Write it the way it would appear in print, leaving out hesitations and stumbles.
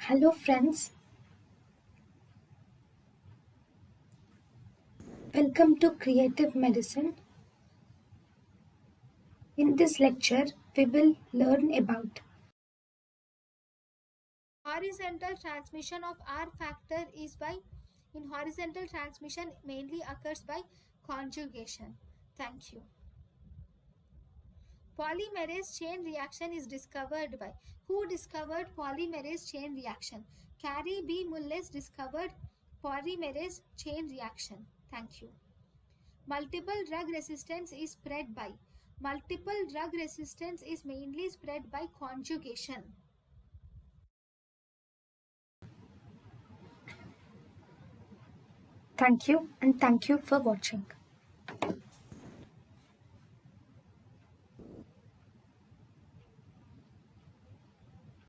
Hello, friends. Welcome to Creative Medicine. In this lecture, we will learn about Horizontal transmission of R factor is by in horizontal transmission mainly occurs by conjugation. Thank you. Polymerase chain reaction is discovered by who discovered polymerase chain reaction? Carrie B. Mullis discovered polymerase chain reaction. Thank you. Multiple drug resistance is spread by multiple drug resistance is mainly spread by conjugation. thank you and thank you for watching.